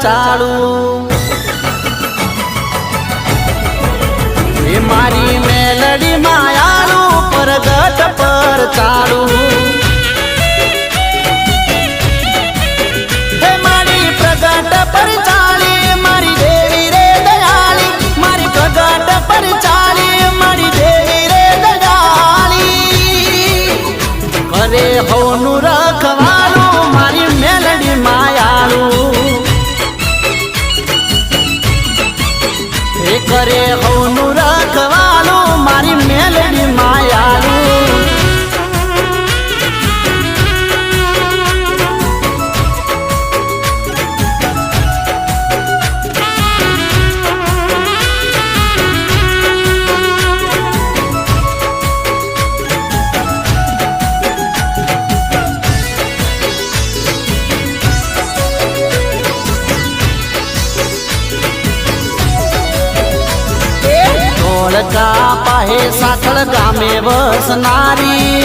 ચાલુ એ મારી મેલડી માયાળું પ્રગટ પર ચાલુ હે મારી પ્રગટ પર ચાલી મારી દેવી રે દયાળી મારી પ્રગટ પર ચાલી મારી દેવી રે દયાળી કરે હોનું રખવાળું મારી મેલડી માયાળું એ કરે હોનું રખવાળું મારી મેલડી માયાળું ધોળકા પાહે સાખળ ગામે વસનારી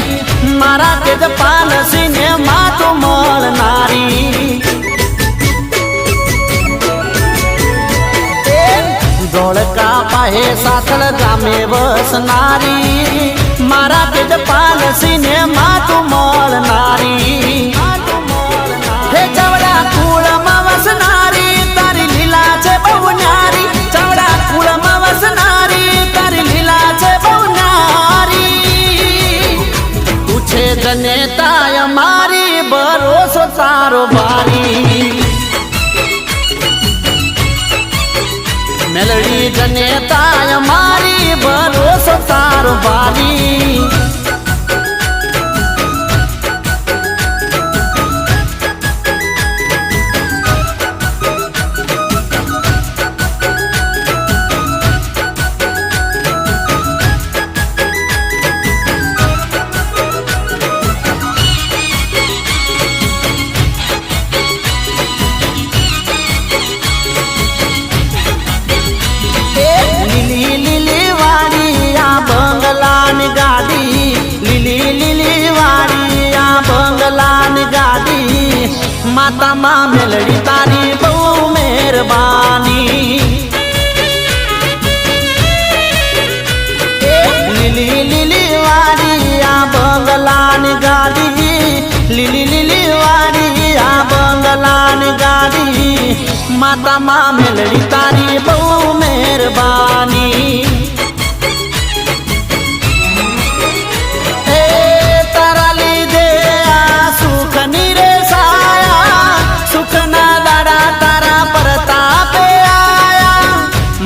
મારા તેજ પાલસીને માથું મળનારી ધોળકા પાહે સાખળ ગામે વસનારી મારા તેજ પાલસીને માથું મળનારી હે ચવડા કુળમાં વસનારી તારી લીલા છે બહુ ન્યારી ચવડા કુળમાં વસનારી તારી લીલા છે બહુ ન્યારી તું છે જનેતાય મારી ભરોસો તારો ભારી મેલડી જનેતાય મારી ભરોસો તારો ભારી माता माँ मेलड़ी तारी बहु मेहरबानी लीली लीली वाड़ी आ बंगलान गाड़ी लीली लीली वाड़ी आ बंगलान गाड़ी माता माँ मेलड़ी तारी बहु मेहरबानी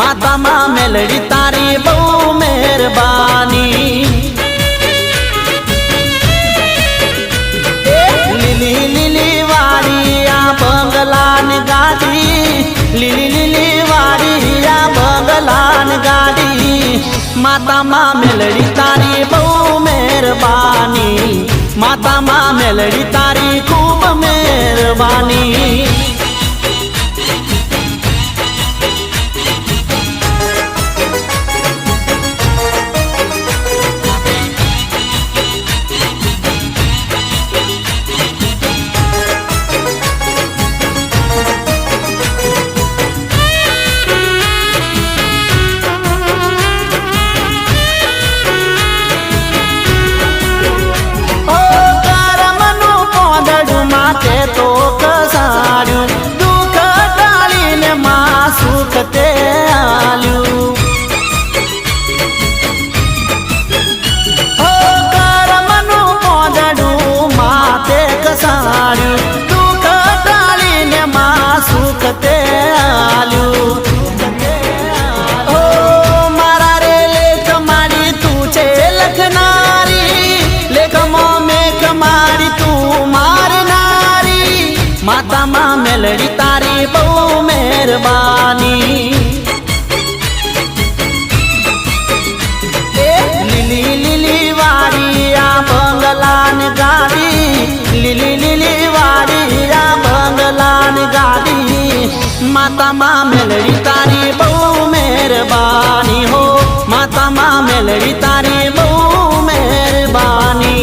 माता माँ मेलड़ी तारी बहु मेहरबानी लीली लीली वाड़ी आ बंगलान गाड़ी लीली लीली वाड़ी आ बंगलान गाड़ी माता माँ मेलड़ी तारी बहु मेहरबानी माता माँ मेलड़ी तारी खूब मेहरबानी माता माँ मेलड़ी तारी बहु मेहरबानी लीली लीली वाड़ी आ बंगलान गाड़ी लीली लीली वाड़ी आ बंगलान गाड़ी माता माँ मेलड़ी तारी बहु मेहरबानी हो माता माँ मेलड़ी तारी बहु मेहरबानी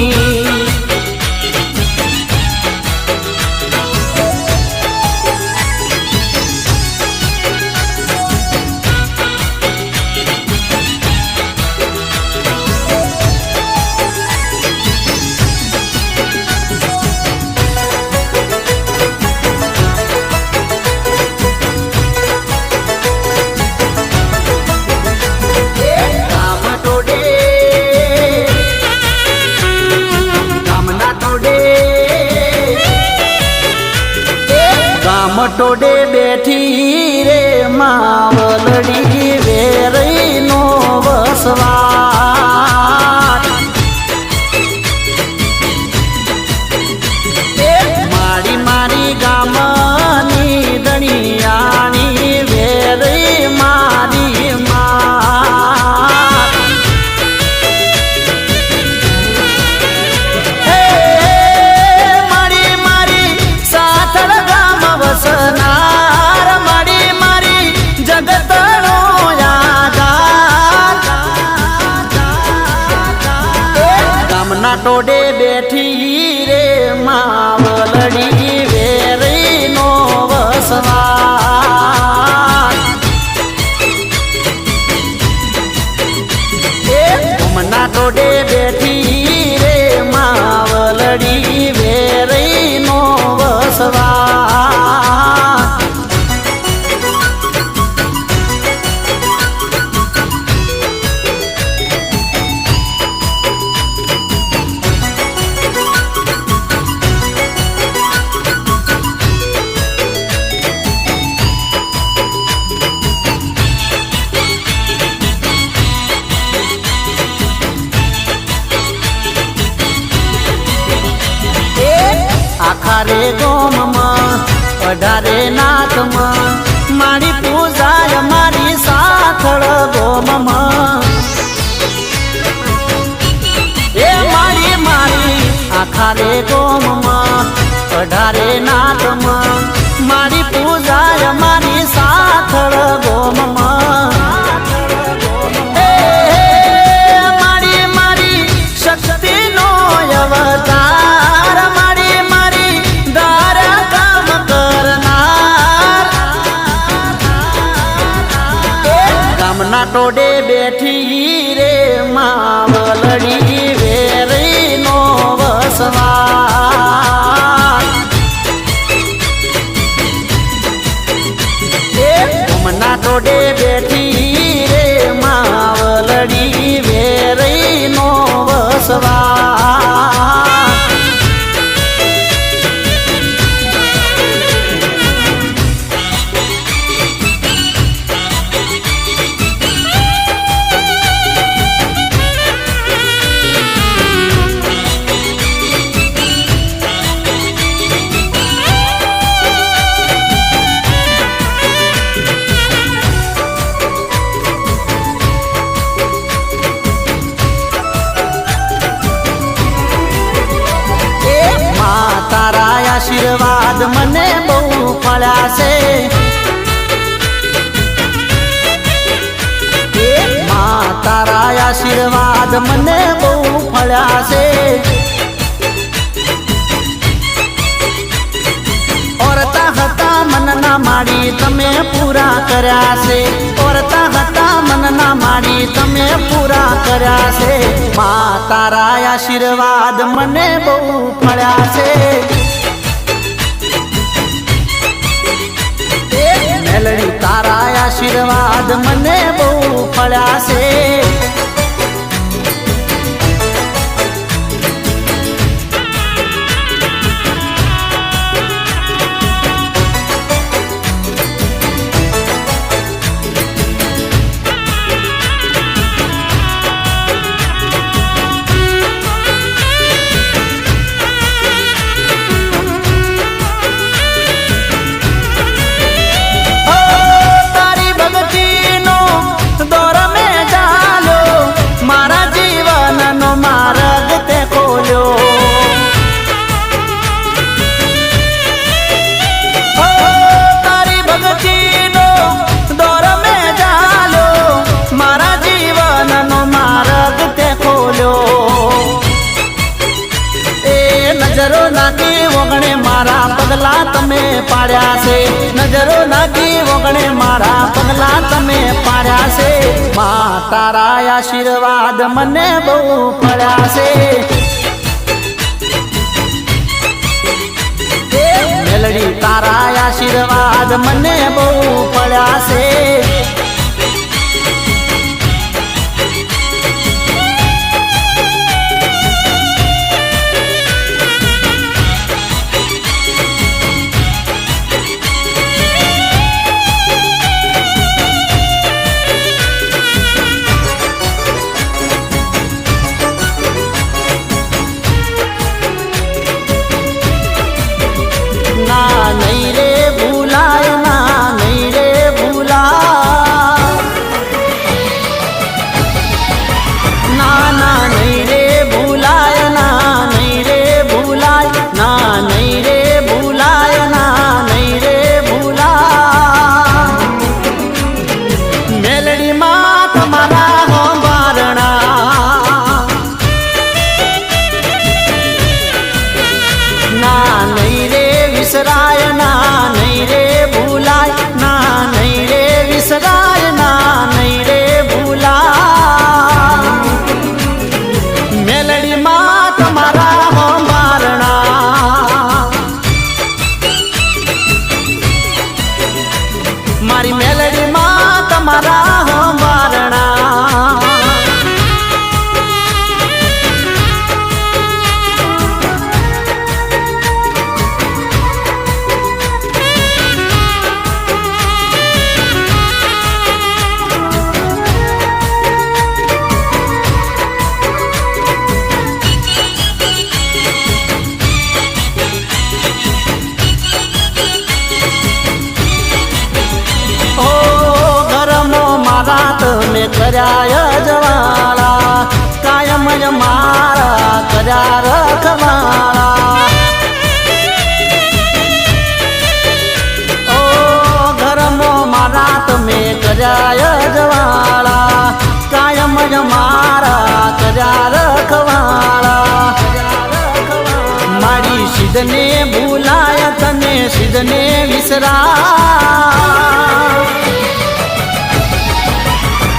ટોડે બેઠી રે માવલડી વેરઈ નો વસવાટ મારી મારી ગામની દણિયાણી વેરઈ મારી માત મારી મારી સાથળ ગામ વસનાર મારી મારી જગતનો યાદાર ગામના ટોડે બેઠી રે માવલડી વેરઈ નો વસવાટ ગામના ટોડે બેઠી રે માવલડી વેરઈ નો વસવાટ આખા રે ગોમમાં 18 નાથમાં મારી પૂજાય મારી સાથળ ગોમમાં એ મારી મારી આખા રે ગોમમાં 18 નાથમાં મારી પૂજાય મારી સાથળ ગોમમાં મારી મારી શક્તિનો અવતાર ગામના ટોડે બેઠી રે માવલડી વેરઈ નો વસવાટ ગામના ટોડે બેઠી રે માવલડી વેરઈ નો વસવાટ તારા આશીર્વાદ મને બહુ ફળ્યા છે માં તારા આશીર્વાદ મને બહુ ફળ્યા છે ઓરતા હતા મનના માડી તમે પૂરા કર્યા છે ઓરતા હતા મનના માડી તમે પૂરા કર્યા છે માં તારા આશીર્વાદ મને બહુ ફળ્યા છે મેલડી તારા આશીર્વાદ મને બહુ ફળ્યા છે નજરો નાખી વગણે મારા પગલા તમે પાડ્યા છે નજરો નાખી વગણે મારા પગલા તમે પાડ્યા છે માં તારા આશીર્વાદ મને બહુ ફળ્યા છે મેલડી તારા આશીર્વાદ મને બહુ ફળ્યા છે કર્યા રખવાળા ઓ ઘરમો મારા તમે કર્યા જવાળા કાયમ જ મારા કર્યા રખવાળા મારી સિદ્ધને ભૂલાય તને સિદ્ધને વિસરા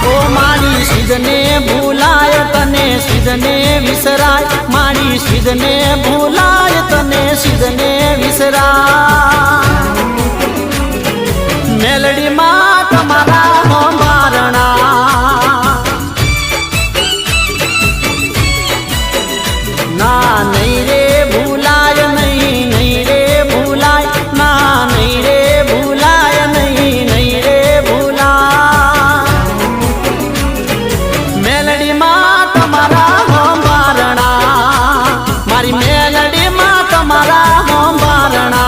ઓ મારી સિદ્ધને ભૂલાય તને સિદ્ધને વિસરાય મારી સિદ્ધને ભૂલાય તને સિદ્ધને વિસરા મેલડીમાં તમારા મારણા ના નહીં રે ભૂલાય નહીં નહીં રે ભૂલાય ના નહીં રે ભૂલાય નહીં નહીં રે ભૂલાય મેલડીમાં તમારા મારણા મારી મેલડીમાં તમારા મારણા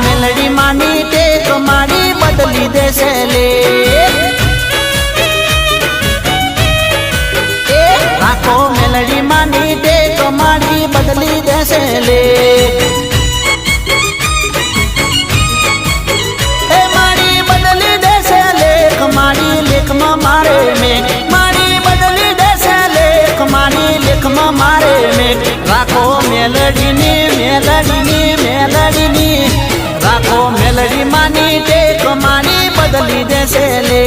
મેલડી માની ટેક મારી બદલી દેશે લે રાખો મેલડી માની ટેક મારી બદલી દેશે લે એ મારી બદલી દેશે લેખ મારી લેખમાં મારે મેં મારી બદલી દેશે લેખ મારી લેખમાં મારે મેં રાખો મેલડીની મેલડીની મેલડીની રાખો મેલડી માની ટેક મારી બદલી દેશે લે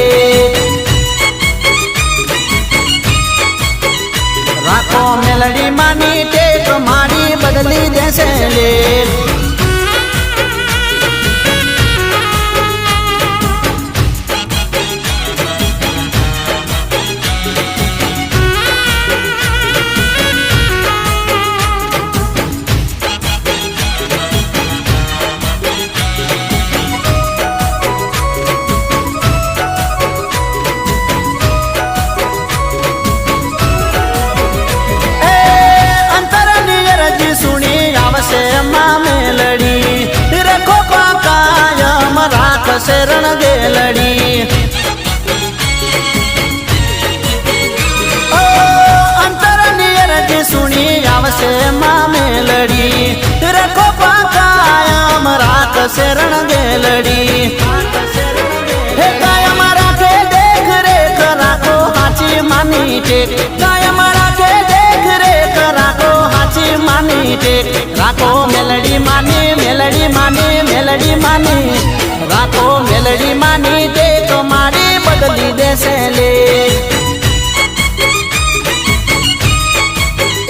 રાખો મેલડી માની ટેક મારી બદલી દેશે લે શરણ ગેલડી ઓ અંતરની અરજી સુણી આવશે માં મેલડી રખો કાયમ રાખ શરણ ગેલડી હે કાયમ રાખે દેખ રેખ રાખો હાચી માની ટેક કાયમ રાખે દેખ રેખ રાખો હાચી માની ટેક રાખો મેલડી માની મેલડી માની મેલડી માની રાખો મેલડી માની ટેક મારી બદલી દેશે લે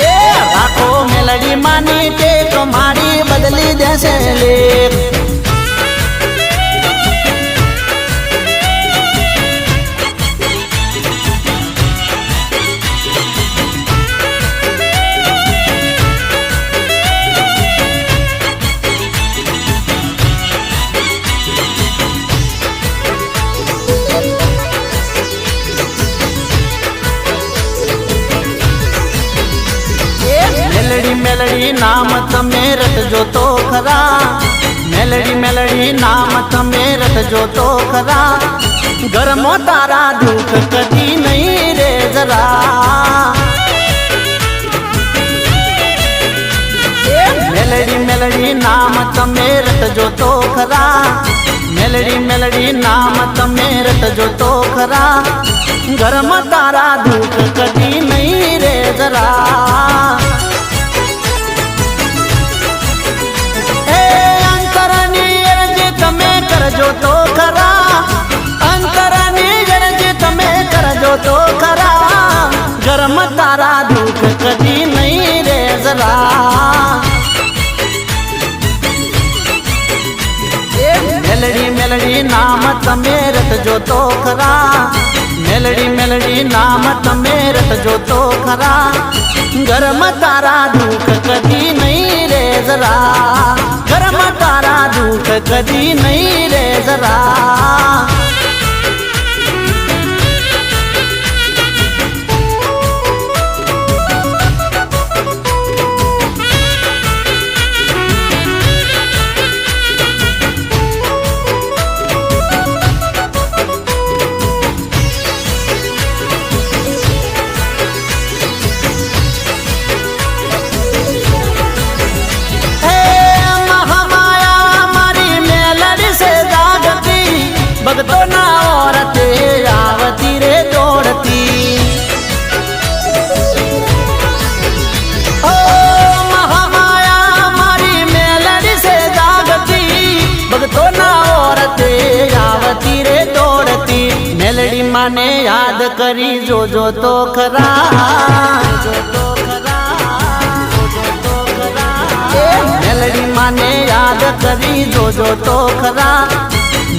એ રાખો મેલડી માની ટેક મારી બદલી દેશે લે મેલડી નામ તમે રટજો તો ખરા મેલડી મેલડી નામ તમે રટજો તો ખરા ઘરમો તારા દુઃખ કદી નહીં રે જરા મેલડી મેલડી નામ તમે રટજો તો ખરા મેલડી મેલડી નામ તમે રટજો તો ખરા ઘરમાં તારા દુઃખ કદી નહીં રે જરા કરજો તો ખરા અંતરની ગણજી તમે કરજો તો ખરા ગરમ તારા દુઃખ કદી નહીં રે જરા મેલડી મેલડી નામ તમે રટજો તો ખરા મેલડી મેલડી નામ તમે રટજો તો ખરા ગરમ તારા દુઃખ કદી નહીં રે જરા ઘરમાં તારા દુઃખ કદી નહીં રે જરા भगतो ना औरते आवती रे दौड़ती ओ महामाया मारी मेलड़ी से जागती भगतो ना औरते आवती रे दौड़ती मेलड़ी माने याद करी जो तो खरा जो तो मेलड़ी माने याद करी जो तो खरा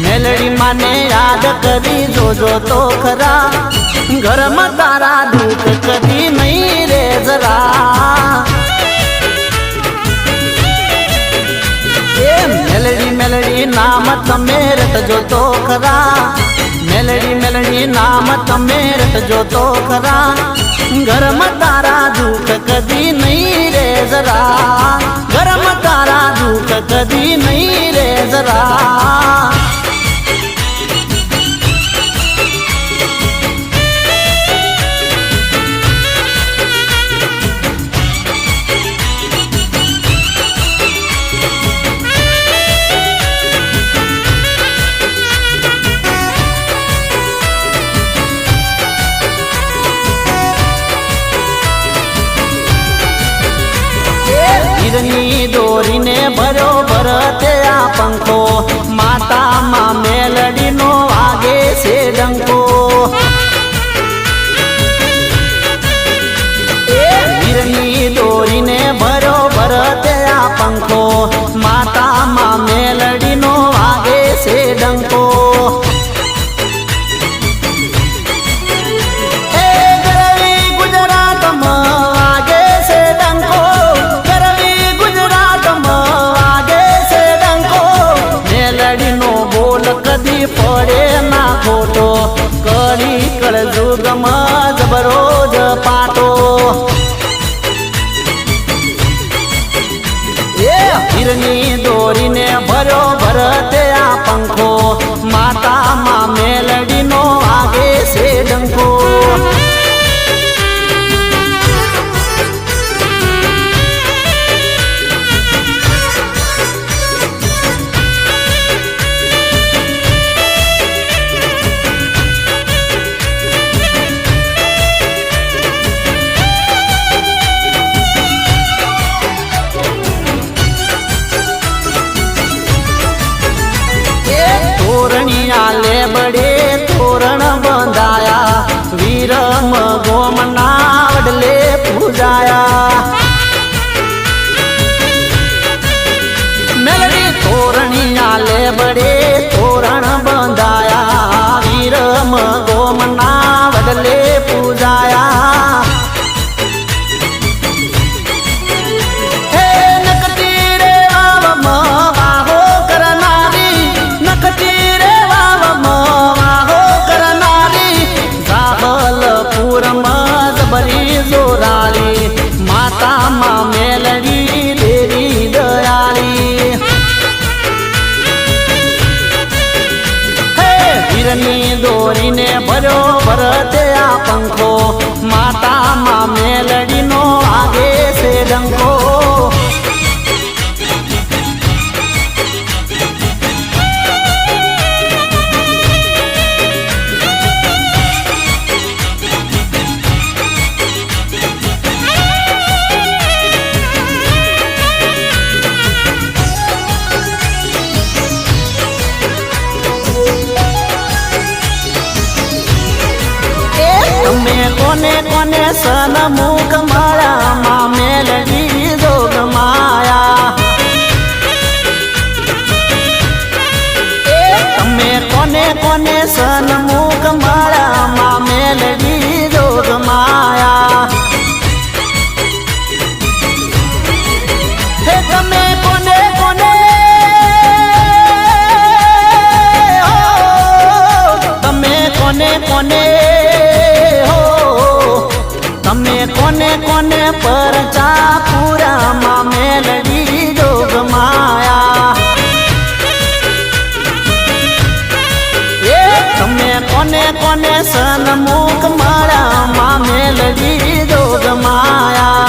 मेलड़ी माने याद करी जो तो खरा घर में तारा दुख कदी नहीं रे जरा मेलड़ी मेलड़ी नाम तमे रटजो तो खरा मेलड़ी मेलड़ी नाम तमे रटजो तो खरा घर में तारा दुख कदी नहीं रे जरा घर में तारा दुख कदी नहीं रे जरा हीरनी दोरी ने भरो भरते आ पंखो माता माँ मेलड़ी नो आगे से डंको हीरनी दोरी ने भरो भरते आ पंखो माता माँ मेलड़ी नो आगे से डंको कदी पड़े ना खोटो कड़ी कल जुग में जबरोज पाटो हिरनी दोरी ने भरो भरते आ पंखो माता माँ मेलड़ी नो आगे से डंको तोरणिया ले बड़े तोरण बंधाया वीरम गोमना वडले पूजाया मेलड़ी तोरणिया ले बड़े तोरण बंधाया वीरम गोमना वडले पूजाया माता माँ मेलड़ी देवी दयाली हिरनी दोरी ने भरो भरते आ पंखो माता माँ मेलड़ी नो आगे से डंको कोने कोने सन मुख माया माँ मेलड़ी जोग माया तमें कोने कोने सन मुख माया माँ मेलड़ी जोग माया हे तमें કોને હો તમે કોને કોને પરચા પૂરામાં મેલડી જોગમાયા એ તમે કોને કોને સન્મુખ માળામાં મેલડી જોગમાયા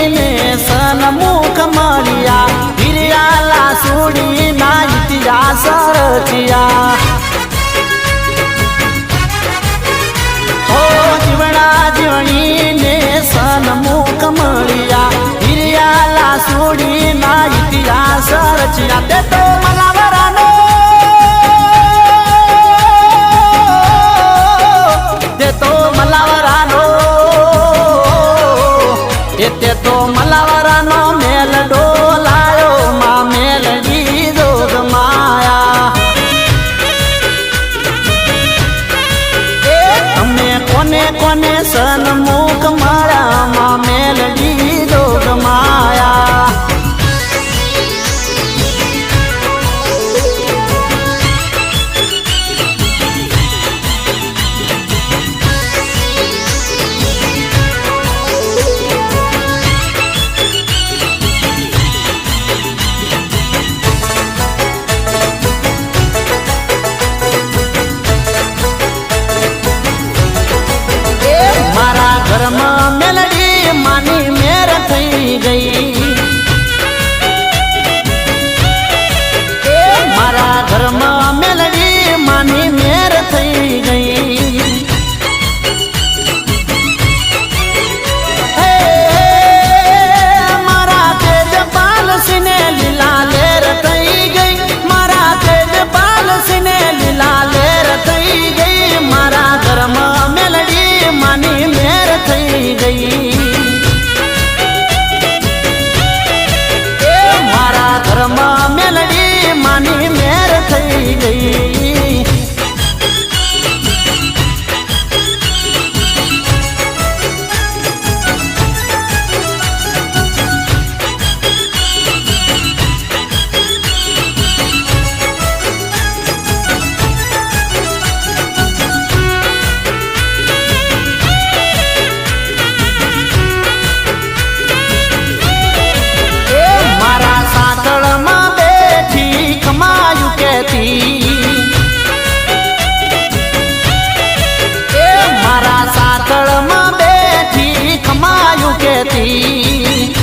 ને સન્મુખ મળ્યા હિરિયાલા સુડી ના ઇતિહાસ રચ્યા ઓ જીવણા જીવણી ને સન્મુખ મળ્યા હિરિયાલા સુડી ના ઇતિહાસ રચ્યા તે તો મલાવરાનો તે તો મલાવરાનો તે તો મલાવરાનો મેલ ડોલાયો માં મેલડી જોગમાયા એ તમે કોને કોને સન્મુખ માળામાં મેલડી જોગમાયા ઘરમાં મેલડી માની મેર થઈ ગઈ એ મારા ઘરમાં મેલડી માની મેર થઈ ગઈ હે મારા તેજપાલ સિને લીલા લેર થઈ ગઈ મારા તેજપાલ સિને લીલા લેર થઈ ગઈ મારા ઘરમાં મેલડી માની મેર થઈ ગઈ એ મારા ઘરમાં મેલડી માની મેર થઈ ગઈ મારા સાતળમાં બેઠી ખમાયું કેતી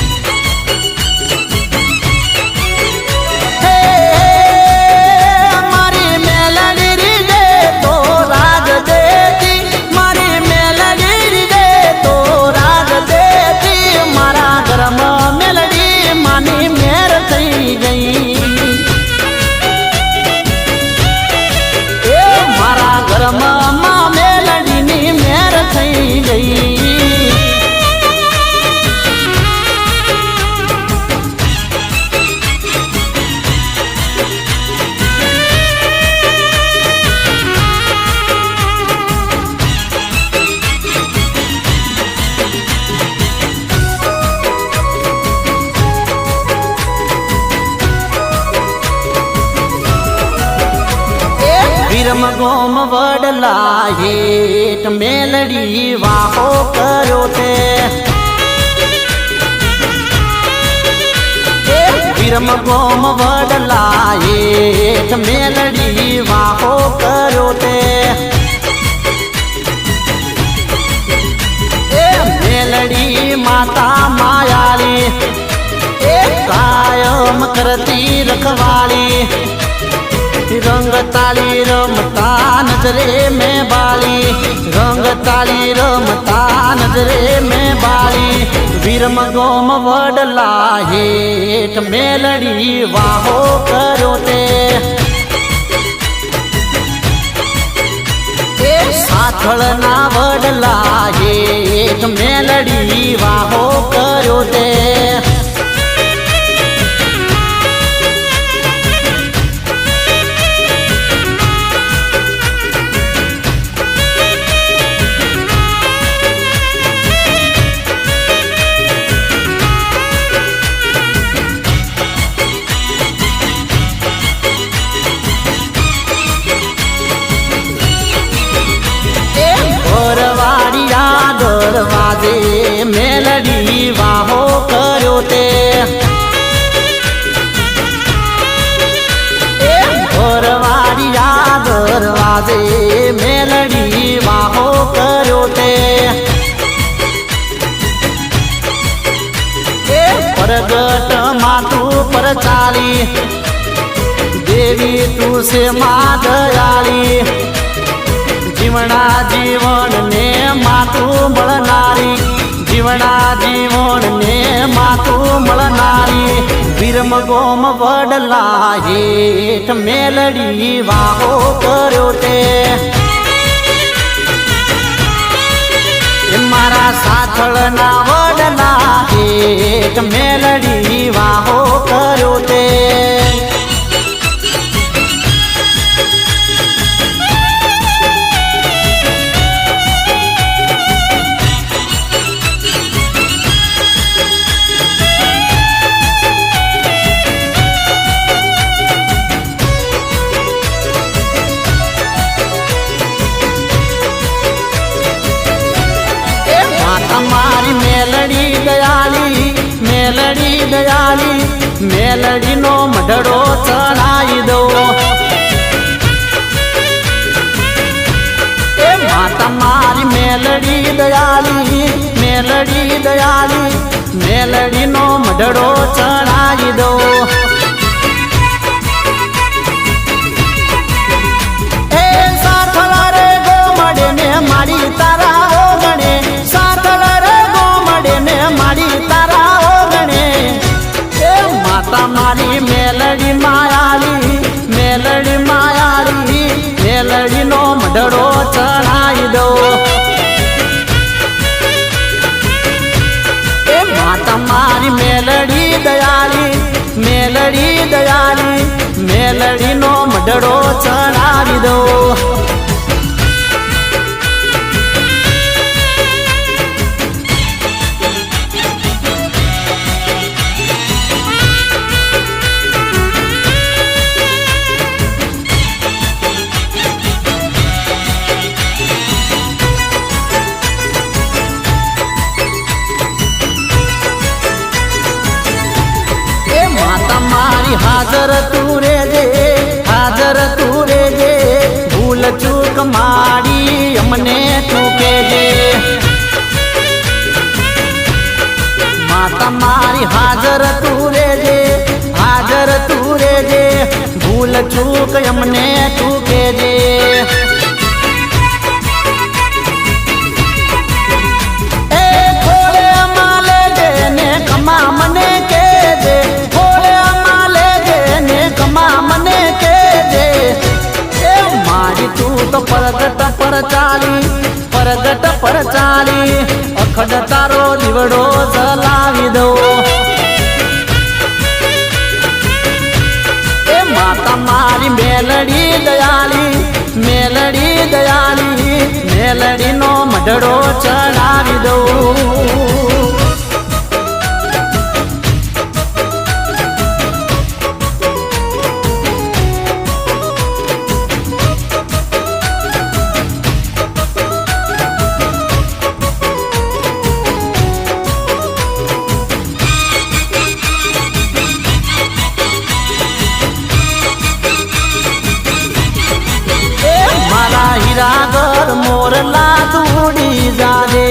હે મારી મેલડી રીડે તો રાગ દેતી મારી મેલડી રીડે તો રાગ દેતી મારા ઘરમાં મેલડી માની મેર થઈ ગઈ મારા ઘરમાં મેલડીની મેર થઈ ગઈ વિરમ ગોમ વડલા હેઠ મેલડી વાહો કર્યો તે વિરમ ગોમ વડલા હેઠ મેલડી વાહો કર્યો તે મેલડી માતા માયાળી કાયમ કરતી રખવાળી રંગ તાળી રમતા નજરે મેં બાળી રંગ તાળી રમતા નજરે મેં બાળી વિરમ ગોમ વડલા હેઠ મેલડી વાહો કર્યો તે સાથળના વડલા એક મેલડી વાહો કર્યો તે દરવાજે મેલડી વાહો કર્યો તે ઘરવાડિયા દરવાજે મેલડી વાહો કર્યો તે પ્રગટ માતું પર ચાલી દેવી તું છે મા દયાળી જીવણા જીવન ને માતું મળનારી જીવણા જીવન ને માતું મળનારી વિરમ ગોમ વડલા હેઠ મેલડી વાહો કર્યો તે મારા સાથળના વડલા હેઠ મેલડી વાહો કર્યો તે મારી મેલડી દયાળી મેલડીનો મઢડો ચડાવી દો એ માતા મારી મેલડી દયાળી મેલડીનો મઢડો ચડાવી દો એ સાથળ રે ગોમડે ને મારી તારા ઓગણે સાથળ રે ગોમડે ને મારી તારા ઓગણે એ માતા મારી મેલડી માયાળી મેલડીનો મઢડો ચડાવી દો એ માતા મારી મેલડી દયાળી મેલડીનો મઢડો ચડાવી દો હાજર તું રેજે ભૂલ ચૂક મારી અમને તું કેજે માતા મારી હાજર તું રેજે ભૂલ ચૂક અમને તું કેજે એ ખોડે માલે દે ને કમા મને કેજે મને કેજે એ મારી તું તો પરગટ પર ચાલી અખડ તારો દીવડો જલાવી દો એ માતા મારી મેલડી દયાળી મેલડીનો મઢડો ચડાવી દો હીરાગર મોરલા દૂડી જાજે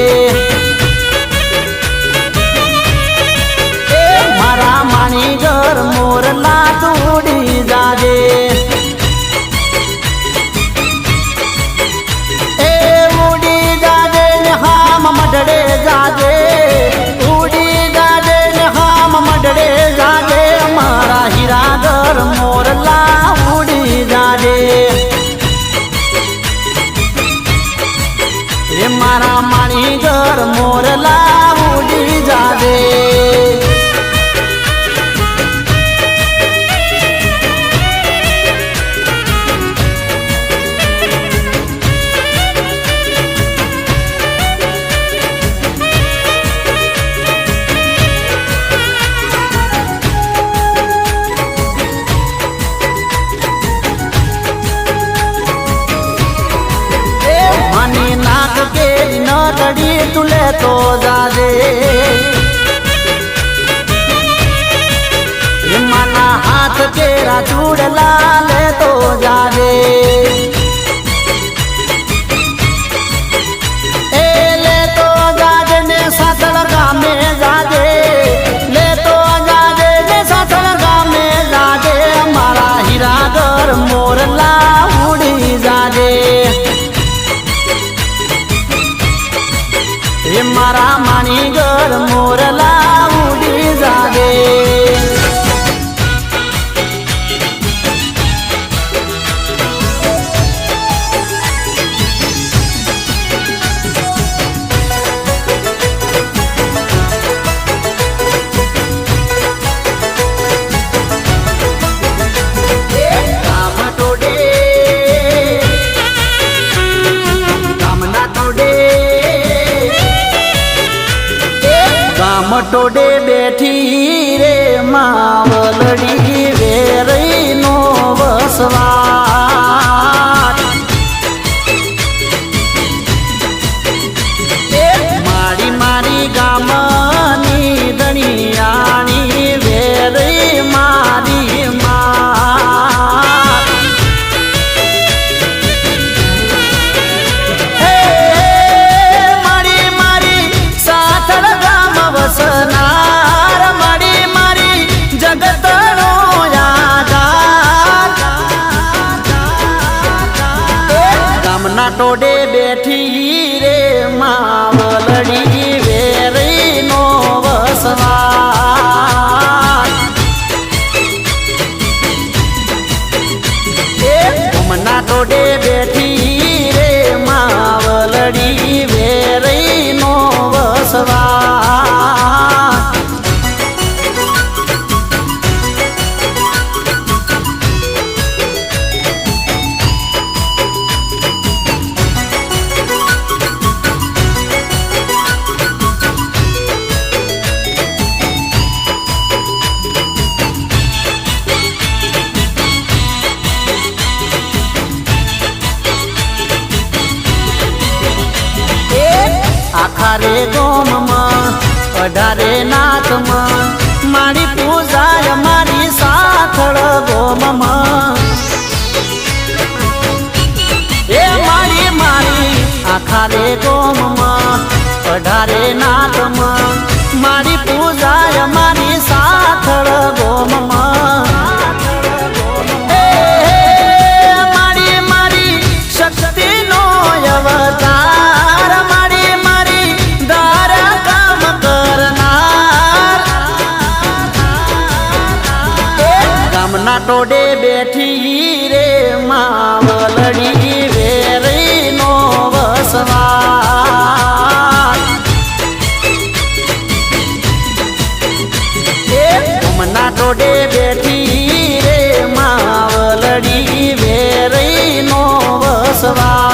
તું લેતો જાજે માના હાથ કેરા ચૂડલા લેતો જાજે એ લેતો જાજે ને સાસણ ગામે જાજે લેતો જાજે ને સાસણ ગામે જાજે મારા હીરાગર મોરલા ઉડી જાજે એ મારા માણીગર મોરલા ઉડી જાજે મટોડે બેઠી રે માવલડી વેરઈ નો વસવાટ મારી મારી ગામની દણિયાણી વેરઈ મારી માત હે મારી મારી સાથળ વસનાર મારી મારી જગતનો યાદાર ગામના ટોડે બેઠી રે માવલડી વેરઈ નો વસવાટ ગામના ટોડે બેઠી રે માવલડી વેરઈ નો વસવાટ આખારે ગોમમાં 18 નાથમાં મારી પૂજાય મારી સાથળ ગોમમાં એ મારી મારી આખારે ગોમમાં 18 નાથમાં મારી પૂજાય મારી સાથળ ગોમમાં એ મારી મારી શક્તિનો અવતાર ગામના ટોડે બેઠી રે માવલડી વેરઈ નો વસવાટ ગામના ટોડે બેઠી રે માવલડી વેરઈ નો વસવાટ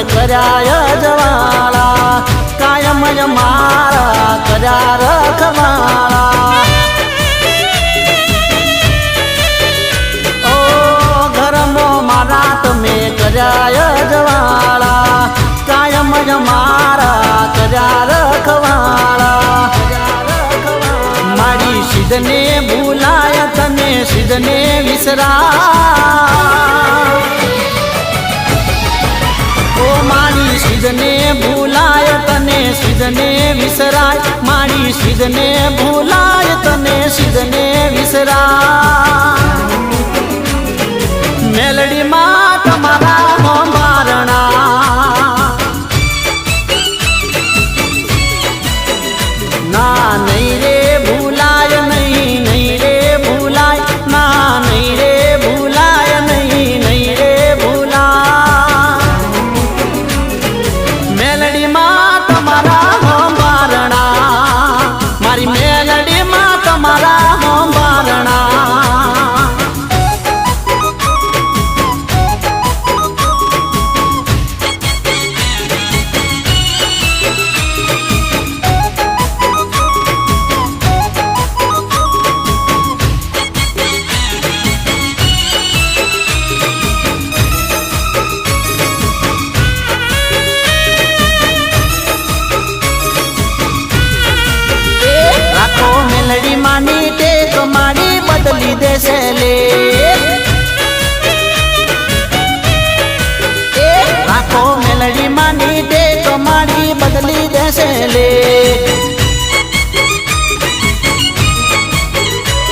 કર્યા જવાળા કાયમ જ મારા કર્યા રખવાળા ઓ ઘરમો મારા તમે કર્યા જવાળા કાયમ જ મારા કર્યા રખવાળા મારી સિદ્ધને ભૂલાય તને સિદ્ધને વિસરા ઓ મારી સિદ્ધને ભૂલાય તને સિદ્ધને વિસરાય મારી સિદ્ધને ભૂલાય તને સિદ્ધને વિસરા મેલડીમાં તમારા હોંબારણા ના નહીં રે ભૂલાય નહીં નહીં રે ભૂલાય ના નહીં રે ભૂલાય નહીં નહીં રે ભૂલાય મેલડીમાં તમારા હોંબારણા મારી મેલડીમાં તમારા હોંબારણા મેલડી માની ટેક મારી બદલી દેશે લે રાખો મેલડી માની ટેક મારી બદલી દેશે લે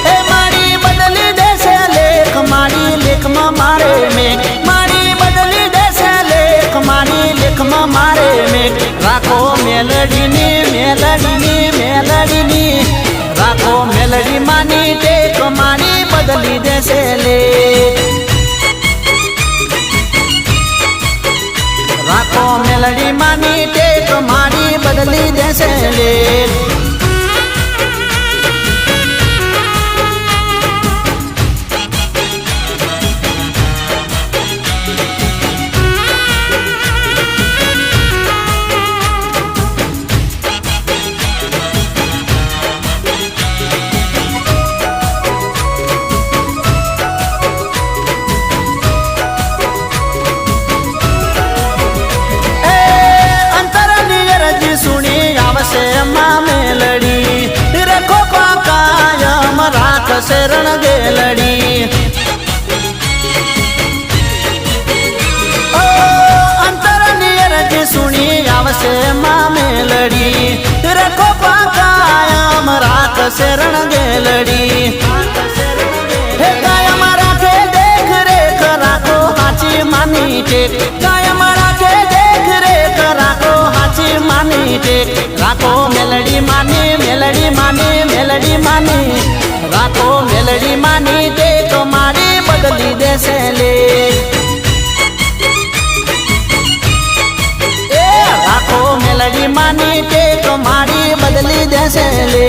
એ મારી બદલી દેશે લેખ મારી લેખમાં મારે મેં મારી બદલી દેશે લેખ મારી લેખમાં મારે મેં રાખો મેલડીની મેલડીની મેલડીની રાખો મેલડી માની ટેક મારી બદલી દેશે લે રાખો મેલડી માની ટેક મારી બદલી દેશે લે મેલડી રેખો કાયમ રાખશે રણ ગેલડી ઓ અંતરની અરજી સુણી આવશે માં મેલડી રેખો કાયમ રાખશે રણ ગેલડી હે કાયમ રાખે દેખ રેખ રાખો હાચી માની ટેક કાયમ રાખે દેખ રેખ રાખો હાચી માની ટેક રાખો મેલડી માની મેલડી માની મેલડી માની રાખો મેલડી માની ટેક મારી બદલી દેશે લે એ રાખો મેલડી માની ટેક મારી બદલી દેશે લે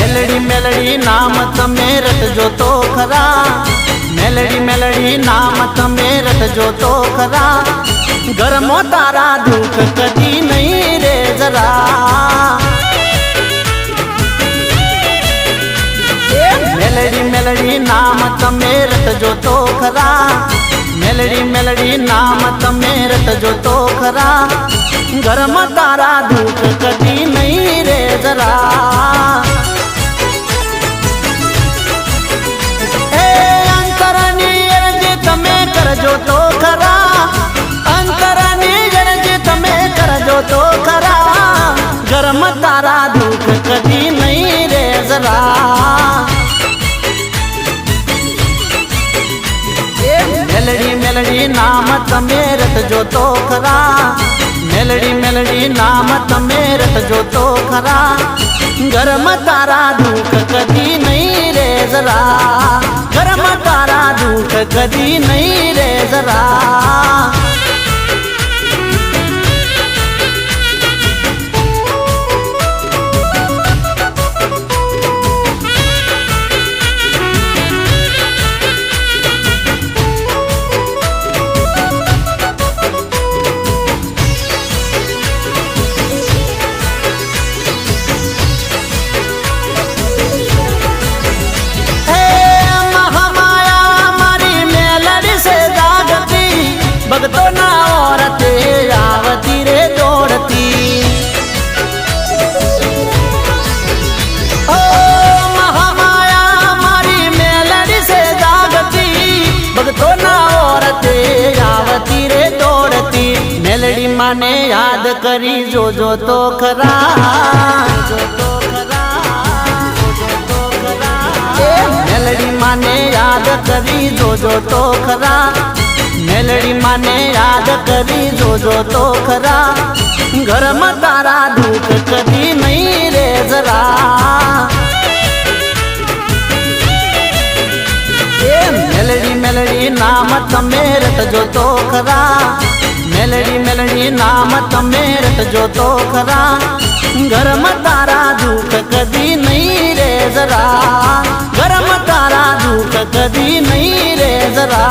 મેલડી મેલડી નામ તમે રટજો તો ખરા મેલડી મેલડી નામ તમે રટજો તો ખરા ઘરમો તારા દુઃખ કદી નહીં રે જરા મેલડી મેલડી નામ તમે રટજો તો ખરા મેલડી મેલડી નામ તમે રટજો તો ખરા ઘરમાં તારા દુઃખ કદી નહીં રે જરા તમે કરજો તો ખરા અંતરની જણજી તમે કરજો તો ખરા ગરમ તારા દુઃખ કદી નહીં રે જરા મેલડી મેલડી નામ તમે રટજો તો ખરા મેલડી મેલડી નામ તમે રટજો તો ખરા, ઘરમાં તારા દુઃખ કદી નહીં રે જરા, ઘરમાં તારા દુઃખ કદી નહીં રે જરા. ભગતો ના ઓરતે આવતી રે દોડતી, ઓ મહામાયા મારી મેલડી સે જાગતી, ભગતો ના ઓરતે આવતી રે દોડતી. મેલડી માને યાદ કરી જોજો તો ખરા, જોજો ખરા, જોજો ખરા. મેલડી માને યાદ કરી જોજો તો ખરા, મેલડી માને યાદ કરી જોજો તો ખરા, ઘરમાં તારા દુઃખ કદી નહીં રે જરા. મેલડી મેલડી નામ તમે રટજો તો ખરા, મેલડી મેલડી નામ તમે રટજો તો ખરા, ઘરમાં તારા દુઃખ કદી નહીં રે જરા, ઘરમાં તારા દુઃખ કદી નહીં રે જરા.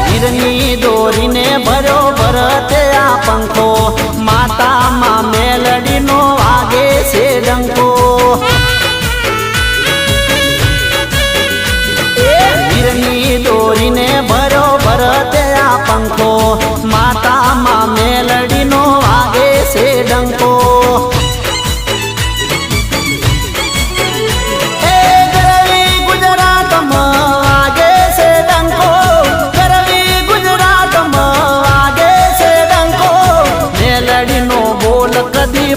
હીરની દોરીને ભર્યો ભરતે આ પંખો, માતામાં મેલડીનો વાગે છે ડંકો. હીરની દોરીને ભર્યો ભરતે આ પંખો, માતામાં મેલડીનો વાગે છે ડંકો.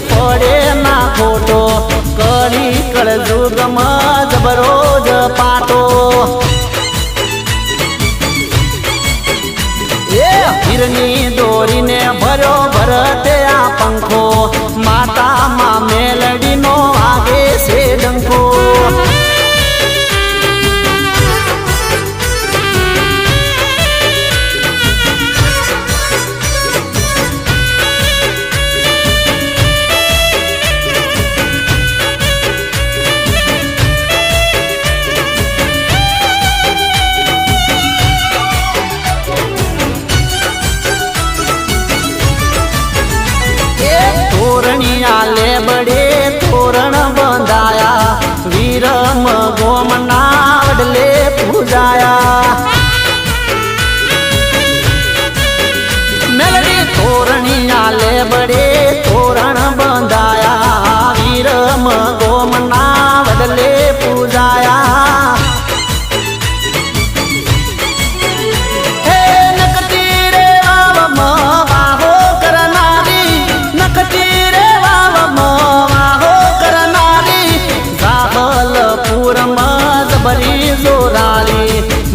પડે ના ખોટો કરી કળ જુગમાં જબરો જ પાટો. એ હીરની દોરીને ભર્યો ભરતે આ પંખો, માતામાં મેલડીનો વાગે છે ડંકો. તોરણિયા લેબડે તોરણ બંધાયા, વીરમ ગોમના વડલે પૂજાયા. મેલડી તોરણિયા લેબડે તોરણ બંધાયા, વીરમ ગોમના વડલે પૂજાયા.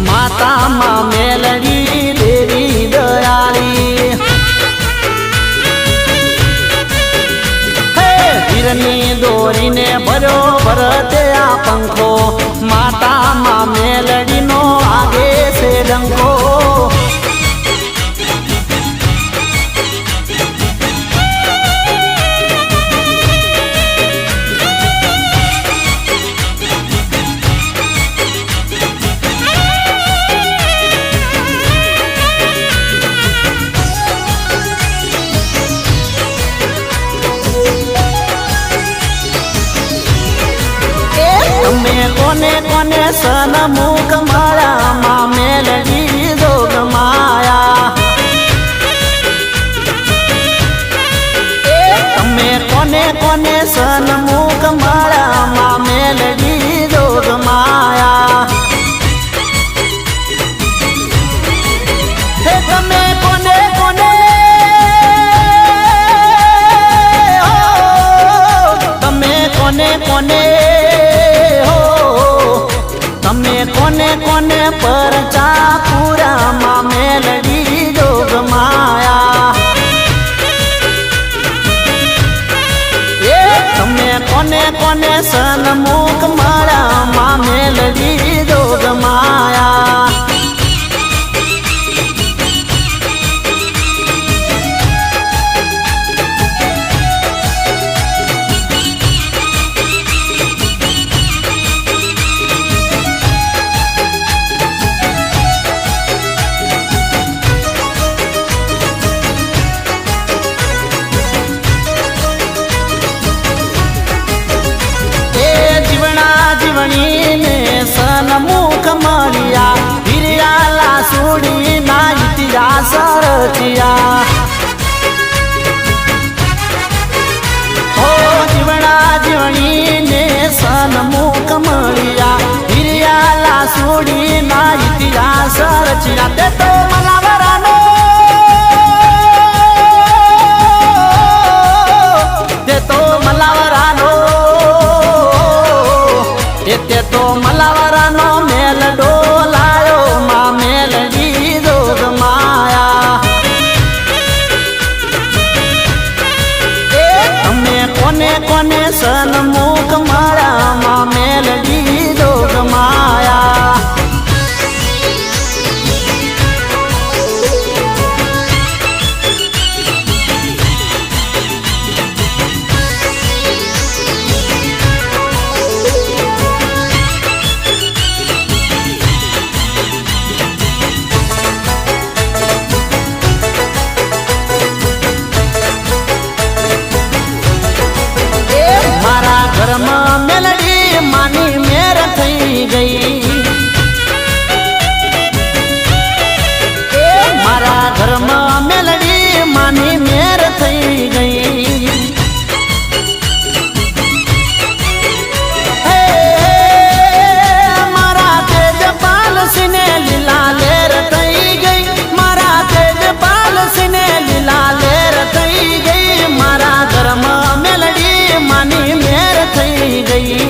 માતામાં મેલડી દેવી દયાળી. હીરની દોરીને ભર્યો ભરતે આ પંખો, માતામાં મેલડીનો વાગે છે ડંકો. તમે કોને કોને સન્મુખ માળા માં મેલડી જોગ માયા. તમે કોને કોને સન્મુખ માળા માં ખર્ચા પૂરામાં મેલડી જોગ માયા. એ તમે કોને કોને સન્મુખ મળ્યા માં મેલડી જોગ માયા. સન્મુખ મળ્યા હિરિયાલા સુડી ના ઇતિહાસ રચ્યા. ઓ જીવણા જીવણીને સન્મુખ મળ્યા હિરિયાલા સુડી ના ઇતિહાસ રચ્યા. તે તો મલાવરાનો તે તો મલાવરાનો તે તો મલાવરાનો મેલ ડોલાયો માં મેલડી જોગ માયા. એ તમે કોને કોને સન્મુખ મળ્યા માં મેલડી જોગ માયા. ઘરમાં મેલડી માની મેર થઈ ગઈ. એ મારા ઘરમાં મેલડી માની મેર થઈ ગઈ. હે મારા તેજપાલ સિને લીલા લેર થઈ ગઈ. મારા તેજપાલ સિને લીલા લેર થઈ ગઈ. મારા ઘરમાં મેલડી માની મેર થઈ ગઈ.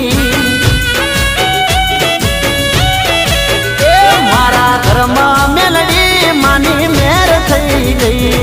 એ મારા ઘરમાં મેલડી માની મેર થઈ ગઈ.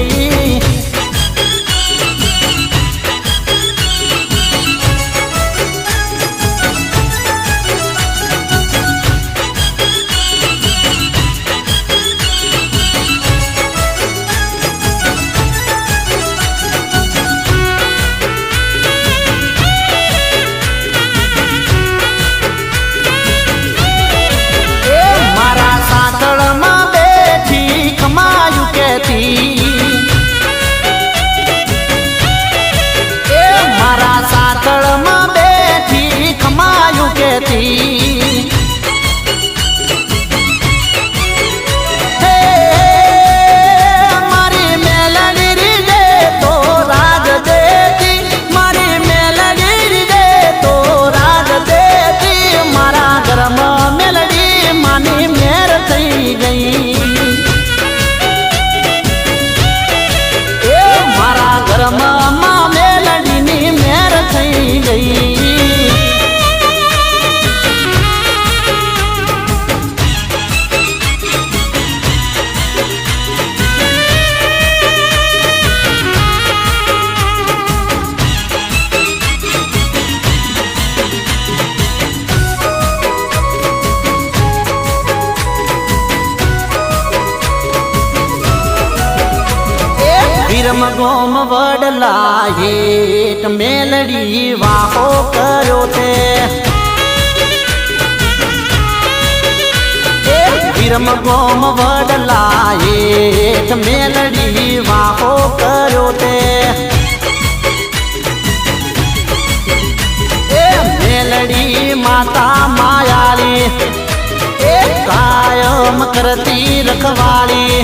ગોમ વડલા હેઠ મેલડી વાહો કર્યો છે. વિરમ ગોમ વડલા હેઠ મેલડી વાહો કર્યો છે. એ મેલડી માતા માયાળી એ કાયમ કરતી રખવાળી.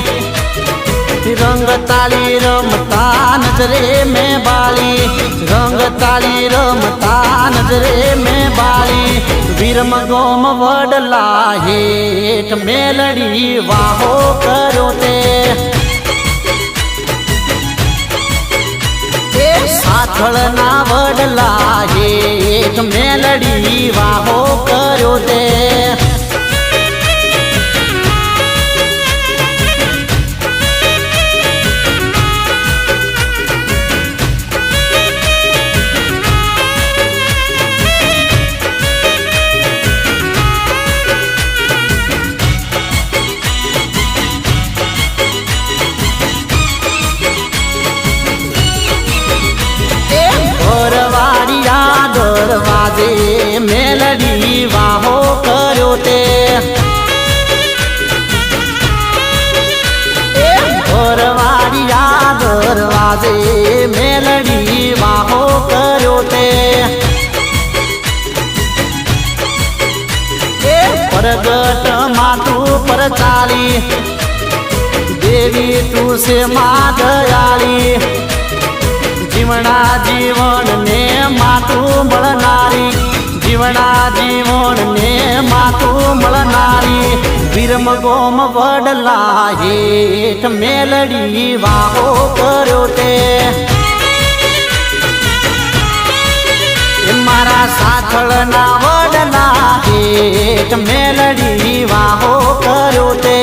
રંગ તાળી રમતા નજરે મેં બાળી. રંગ તાળી રમતા નજરે મેં બાળી. વિરમ ગોમ વડલા હેઠ મેલડી વાહો કર્યો તે. સાથળના વડલા હેઠ મેલડી વાહો કર્યો તે. આજે મેલડી વાહો કર્યો તે પ્રગટ માતું પર ચાલી દેવી તું છે માં દયાળી જીવણા જીવન ને માતું મળનારી જીવણા જીવન ને માતું મળનારી વિરમ ગોમ વડલા હેઠ મેલડી વાહો કર્યો તે મારા સાથળના વડલા હેઠ મેલડી વાહો કર્યો તે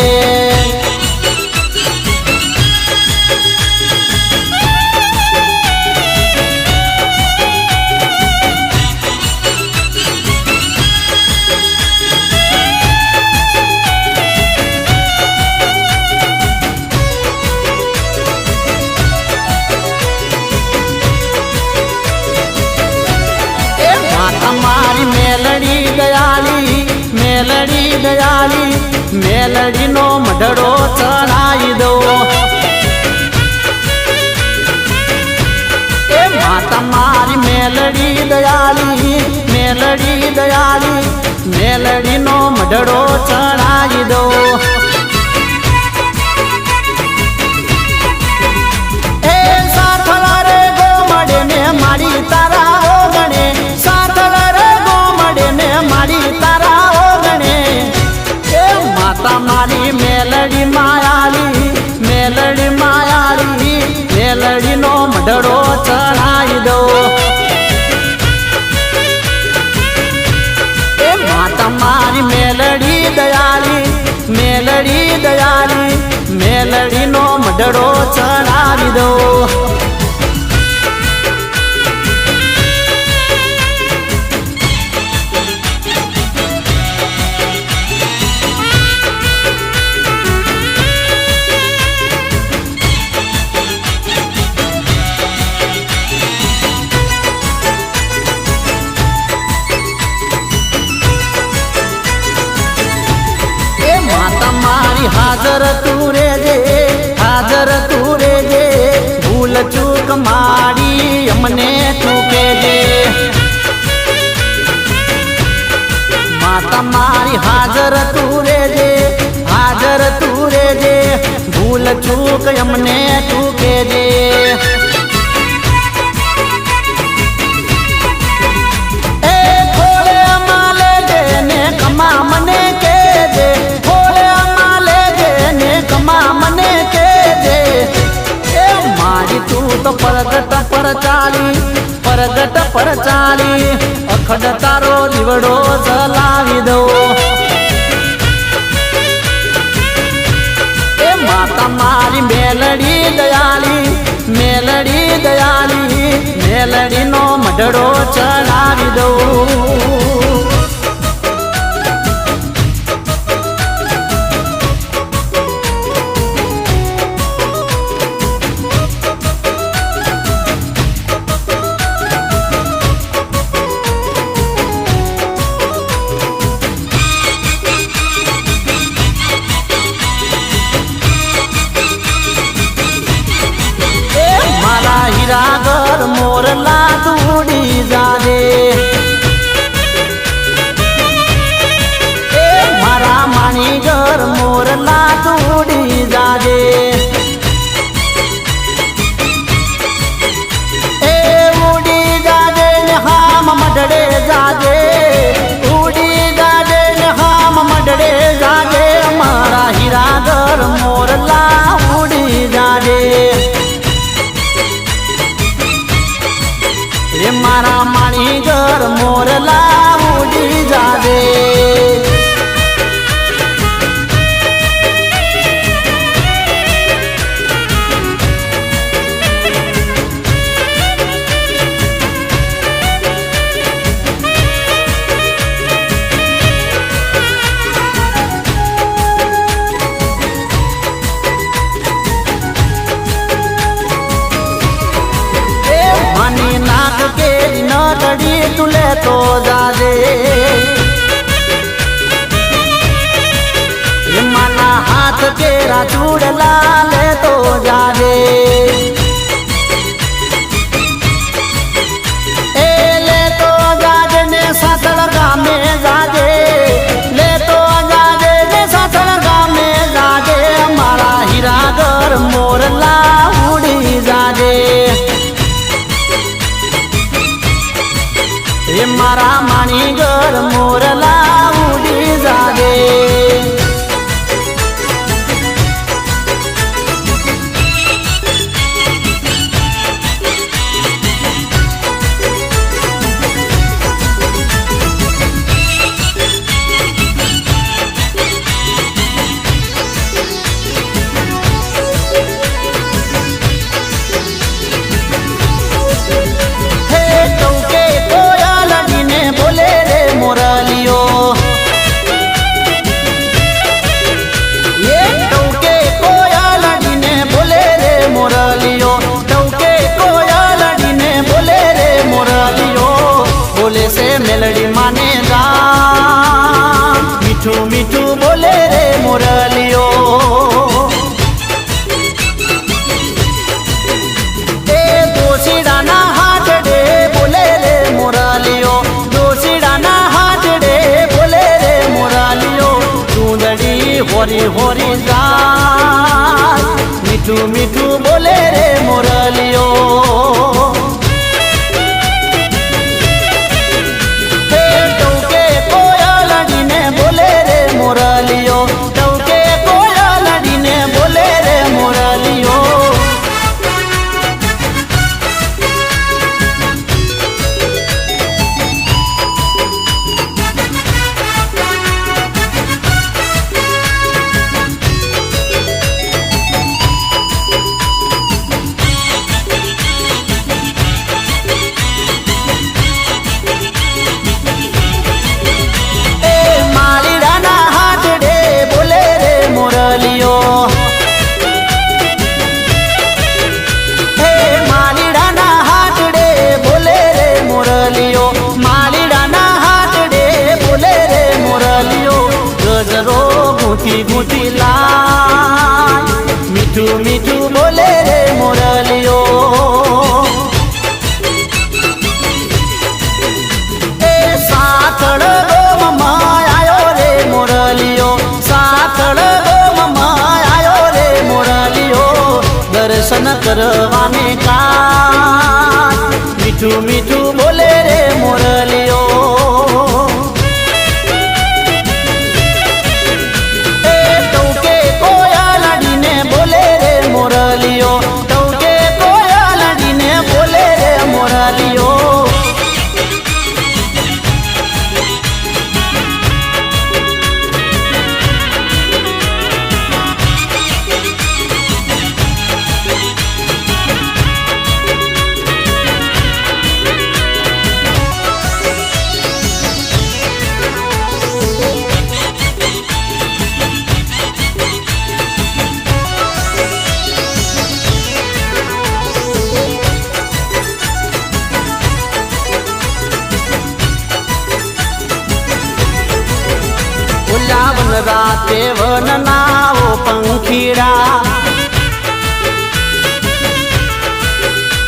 મેલડી દયાળી મેલડીનો મઢડો ચડાવી દો એ માતા મારી મેલડી દયાળી મેલડીનો મઢડો ચડાવી દો એ સાથળ રે ગોમડે ને મારી તારા ઓગણે સાથળ રે ગોમડે ને મારી તારા મારી મેલડી માયાળી મેલડીનો મઢડો ચડાવી દો એ માતા મારી મેલડી દયાળી મેલડીનો મઢડો ચડાવી દો હાજર તું રે જે ભૂલ ચૂક માડી અમને તું કેજે માતા મારી હાજર તું રે જે ભૂલ ચૂક અમને તું કેજે એ ખોળે માલે જે ને કમા મને કેજે મને કેજે એ મારી તું તો પરગટ પર ચાલી અખડ તારો દીવડો જલાવી દો એ માતા મારી મેલડી દયાળી મેલડીનો મઢડો ચડાવી દો હીરાગર મોરલા તૂડી જાજે એ મારા માણીગર મોરલા તૂડી જાજે એ ઉડી જાજે ને હામ મઢડે જાજે ઉડી જાજે ને હામ મઢડે જાજે મારા હીરાગર મોરલા ઉડી જાજે મારા માણીગર મોરલા ઉડી જાજે तुले तो जाजे माना हाथ तेरा चूड़ला ले तो जाजे મોરલા ઉડી જાજે એ મારા માણીગર મોરલા ઉડી જાજે મેલડી માને જા મીઠું મીઠું બોલે રે મોરલિયો એ દોશીડાના હાથડે બોલે રે મોરલિયો દોશીડાના હાથડે બોલે રે મોરલિયો ચૂંદડી હોરી હોરી જા મીઠું મીઠું બોલે રે મોરલિયો ગુટી લાય મીઠું મીઠું બોલે રે મોરલિયો એ સાતડ ગોમમાં આયો રે મોરલિયો સાતડ ગોમમાં આયો રે મોરલિયો દર્શન કરવાને કા મીઠું મીઠું બોલે રે મોરલિયો વન રાતે વન નાવો પંખીડા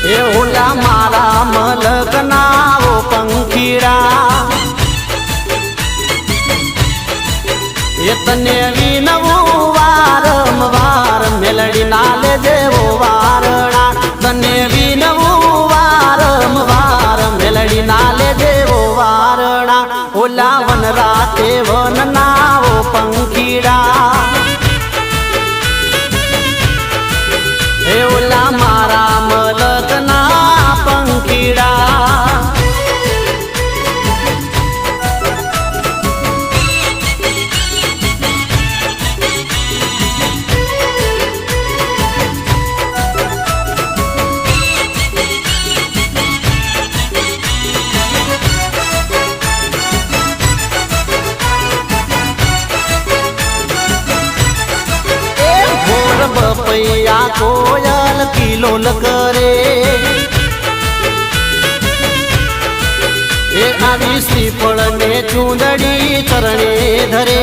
એ ઓલા મારા મલક નાવો પંખીડા એ તને વિનવું વારંવાર મેલડી ના લે જેવો વારણા તને વિનવું વારંવાર મેલડી ના લે જેવો વારણા ઓલા વન રાતે વન નાવો પંખીડા એ ઓલા મારા મલક ના પંખીડા બપૈયા કોયલ કિલોલ કરે એ આવી શ્રીફળ ને ચૂંદડી ચરણે ધરે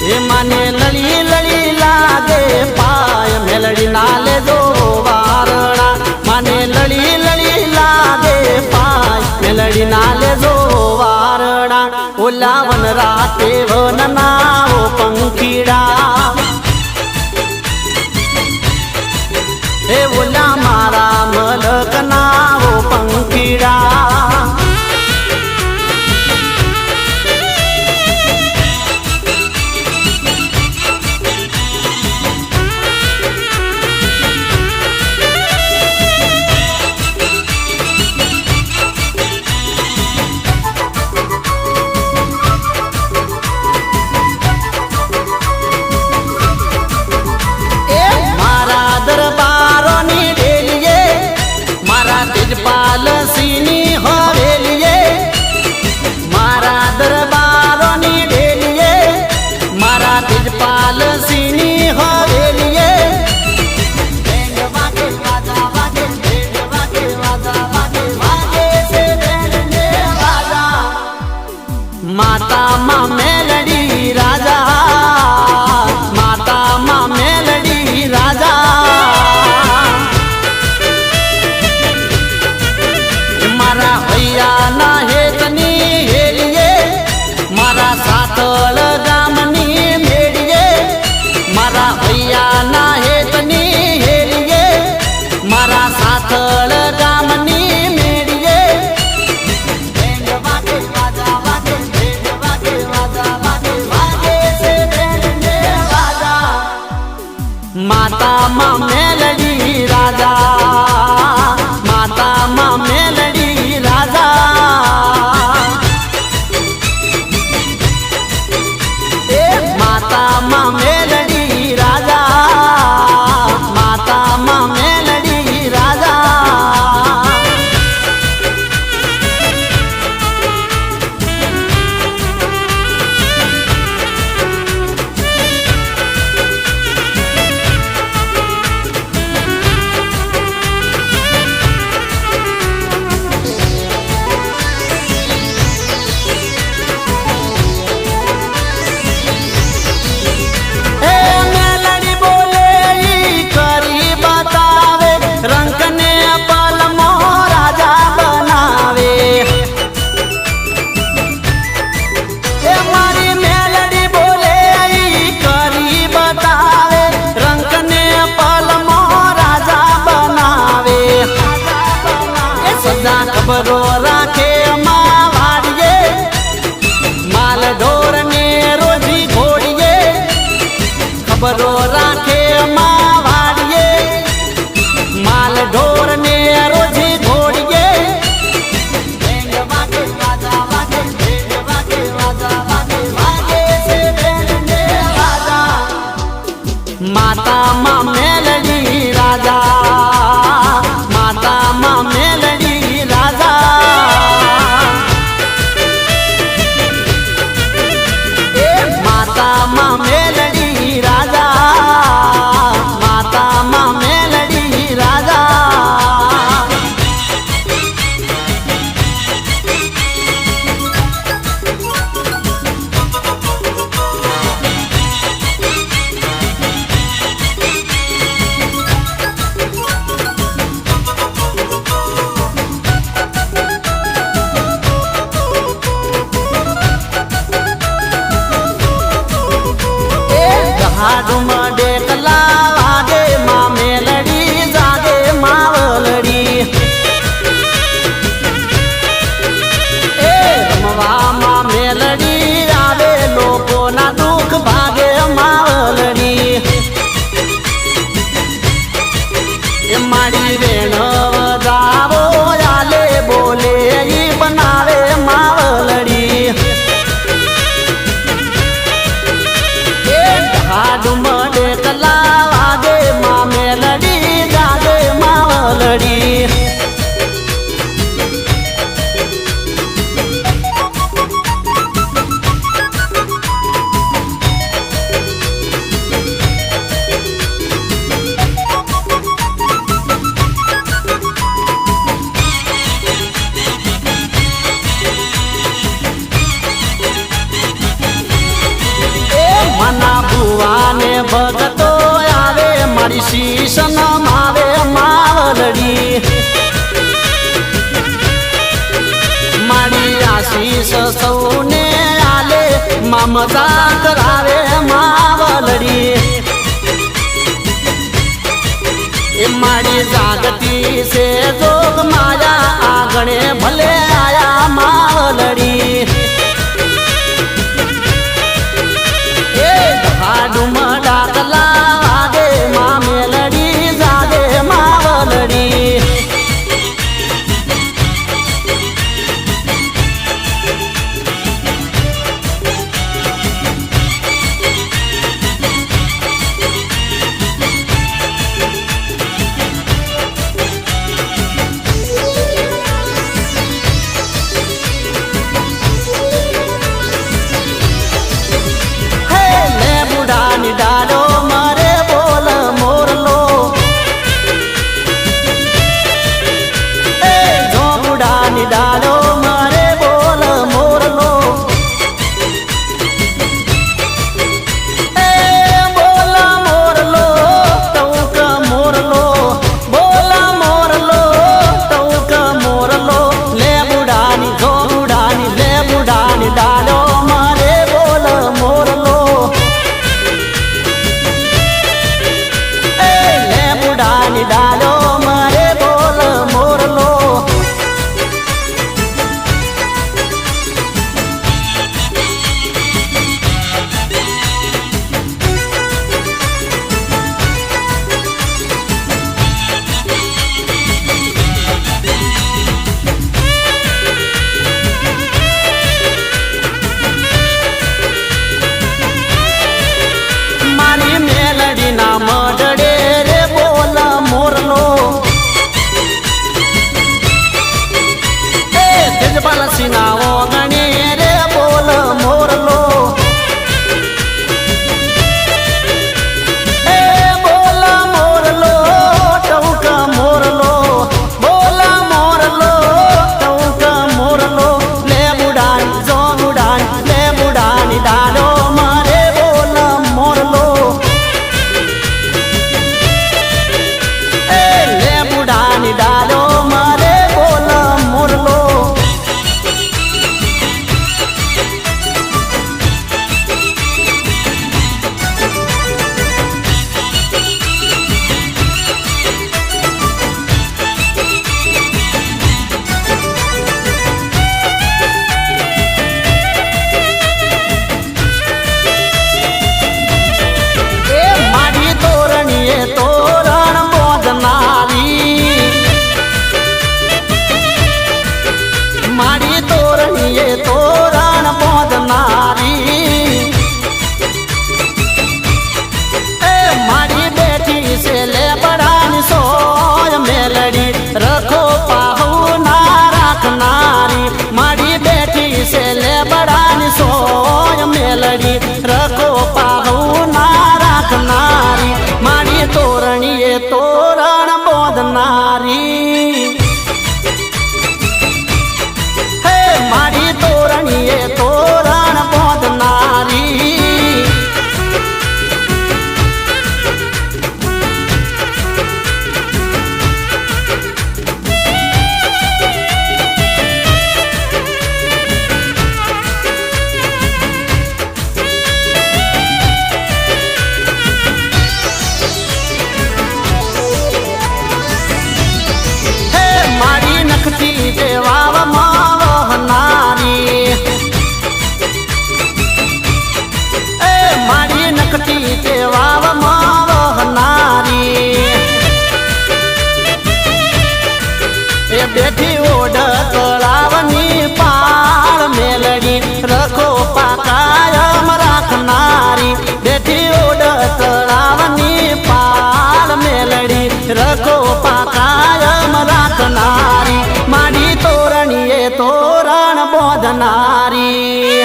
એ માને લળી લળી લાગે પાય મેલડી ના લે જો વારણા માને લળી લળી લાગે પાય મેલડી ના લે જો વારણા ઓલા વન રાતે વન નાવો પંખીડા માતામાં મેલડી રાજા, માતામાં મેલડી રાજા, એ માતામાં મેલડી રાજા, માતામાં મેલડી રાજા. ખબરો રાખે માં વાડીએ, માલ ઢોર ને રોજી ઘોડીએ. ખબરો રાખે માં વાડીએ, માલ ઢોર ને રોજી ઘોડીએ. બેંગ વાગે વાજા વાગે, બેંગ વાગે વાજા વાગે, વાગે છે બેંગ ને વાજા. માતામાં મેલડી રાજા, માતામાં મેલડી રાજા, એ માતામાં મેલડી રાજા, માતામાં મેલડી રાજા. હાડુમાં ડેકલા વાગે માં મેલડી જાગે માવલડી, એ રમવામાં મેલડી આવે લોકોના દુઃખ ભાગે માવલડી. એ મારી વેણ જાવો આલે બોલે ઈ બનાવે માવલડી. હાડુમાં ડેકલા વાગે માં મેલડી જાગે માવલડી. મના ભુવાને ભગતો આવે મારી શીશ નમાવે માવલડી. મારી આશીષ સૌને આલે માં મજા કરાવે માવલડી. એ મારી જાગતી છે જોગ માયા આગણે ભલે આયા માવલડી. હાડુમાં ડાકલા વાગે માં મેલડી જાગે માવલડી. મેલડી રખો પાહુ ના રાખનારી મારી તોરણીએ તોરણ બોધનારી હે મારી તોરણીએ તોરણ બોધનારી બેઠી ઓઢ તળાવની પાળ મેલડી રખો પાકાયમ રાખનારી બેઠી ઓઢ તળાવની પાળ મેલડી રખો પાકાયમ રાખનારી મારી તોરણીએ તોરણ બોધનારી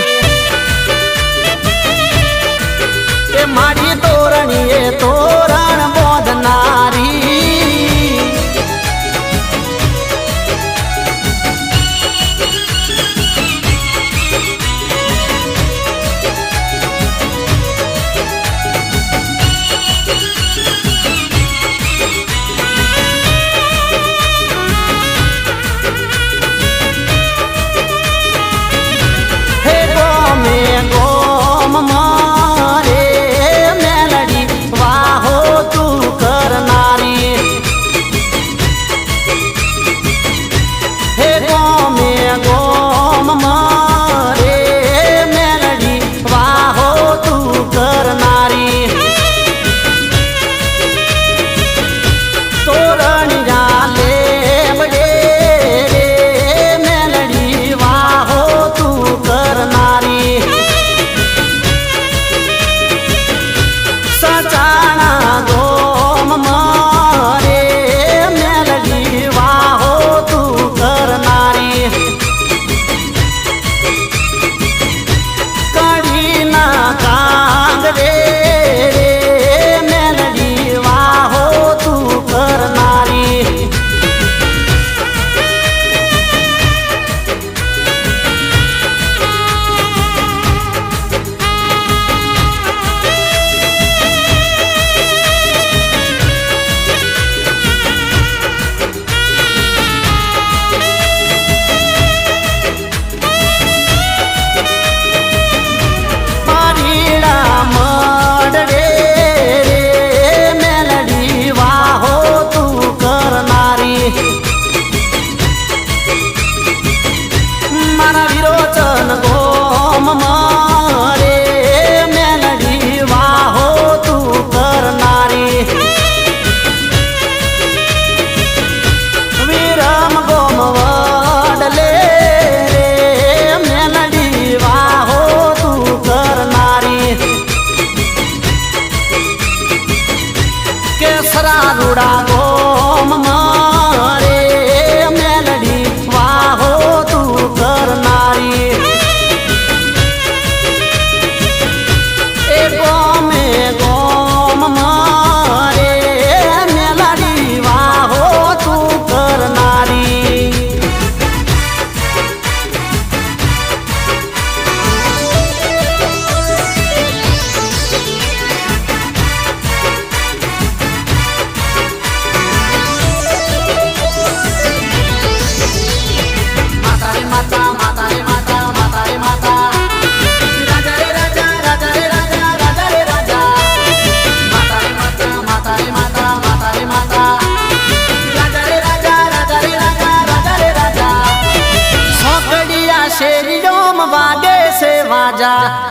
એ મારી તોરણીએ તોરણ બોધનારી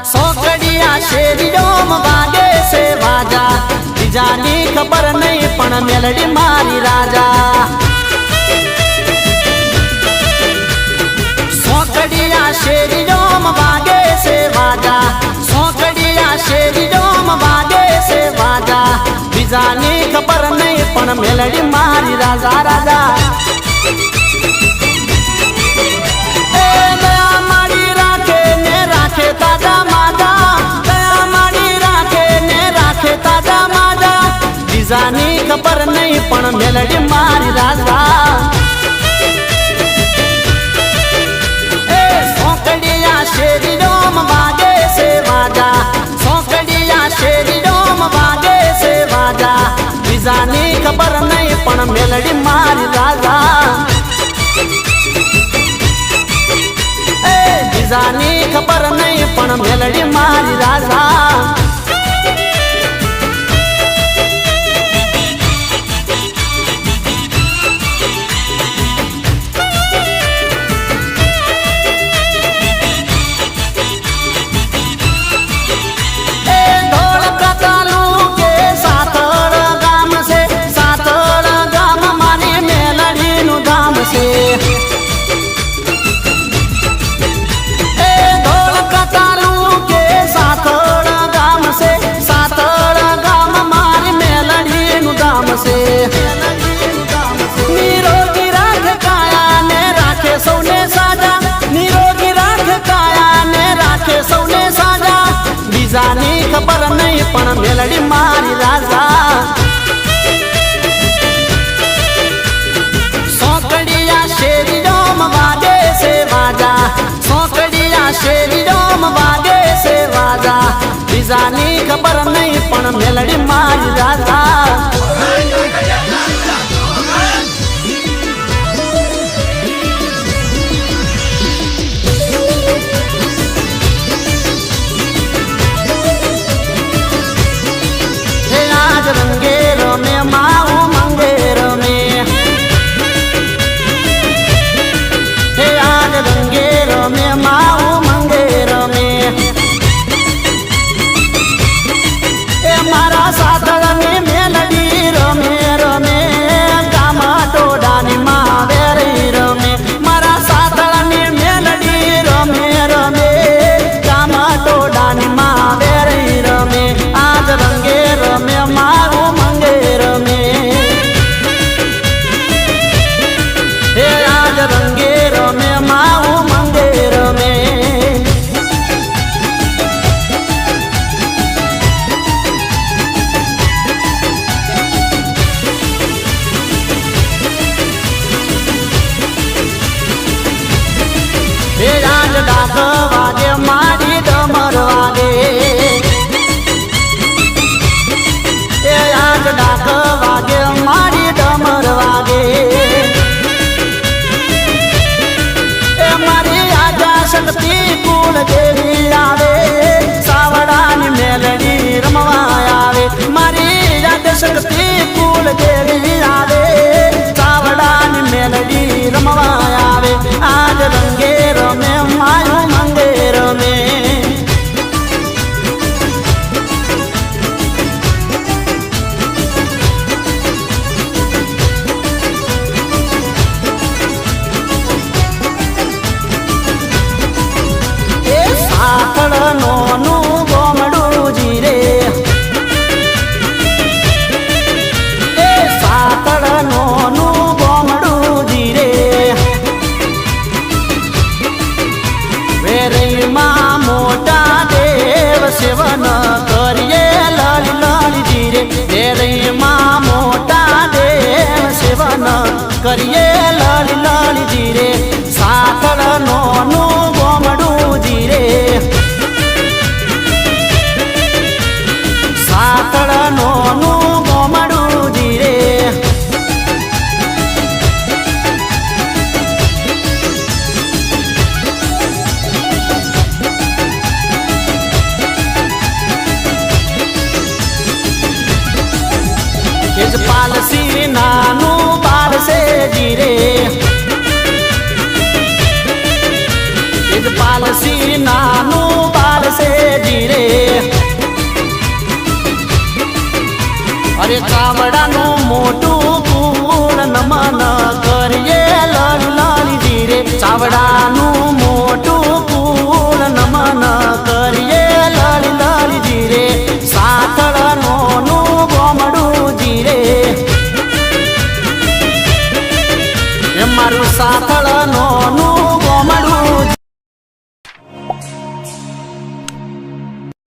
सोकड़िया शेरियों वागे से वाजा जानी खबर नहीं पण मेलडी मारी राजा सोकड़िया शेरियों वागे से वाजा सोकड़िया शेरियों वागे से वाजा जानी खबर नहीं पण मेलडी मारी राजा राजा ताजा माजा બીજાની ખબર નહીં પણ મેલડી મારી રાજા એ સોકડિયા શેરી ડોમ વાગે છે વાજા સોકડિયા શેરી ડોમ વાગે છે વાજા બીજાની ખબર નહીં પણ મેલડી મારી રાજા એ બીજાની ખબર નહીં પણ મેલડી મારી રાજા નિરોગી રાખ કાયા ને રાખે સૌને સાજા નિરોગી રાખ કાયા ને રાખે સૌને સાજા બીજાની ખબર નહીં પણ મેલડી મારી રાજા સોકડિયા શેરી ડોમ વાગે છે વાજા સોકડિયા શેરી ડોમ વાગે છે વાજા બીજાની ખબર નહીં પણ મેલડી મારી રાજા રંગેર મેં માવું મંગેર મેં હે આજ રંગેર મેં માવું મંગેર મેં એ મારા સાતળની મેલડી રમે રમે ગામ ટોડાની માવે રહી રમે મારા સાતળની મેલડી રમે રમે ગામ ટોડાની માવે રહી રમે આજ રંગેર મેં મારું મંગેર મેં હે આજ રંગેર મેં મારું મંગેર મેં હે આજ ડાક વાગે મારી ડમર વાગે આજ ડાક વાગે મારી ડમર વાગે એ મારી આજા શક્તિ કુળ દેવી આવે સાવડાની મેલડી રમવા આવે મારી આજા શક્તિ કુળ દેવી આવે સાવડાની મેલડી રમવા આવે આજ રંગેર મેં માયું મંગેર મેં નોનું ગોમડું જીરે એ સાકળ નોનું ગોમડું જીરે વેરીમાં મોટા દેવ સેવન કરીએ લળી લળી જીરે વેરીમાં મોટા દેવ સેવન કરીએ લળી લળી જીરે સાકળ નોનું ગોમડું જીરે સાકળ નોનું ગોમડું જીરે એજ પાલસી નાનું બાળશે જીરે એજ પાલસી નાનું બાળશે જીરે અરે ચાવડાનું મોટું કુળ નમન કરીએ લળી લળી જીરે ચાવડાનું મોટું કુળ નમન કરીએ લળી લળી જીરે સાકળ નોનું ગોમડું જીરે એ મારું સાકળ નોનું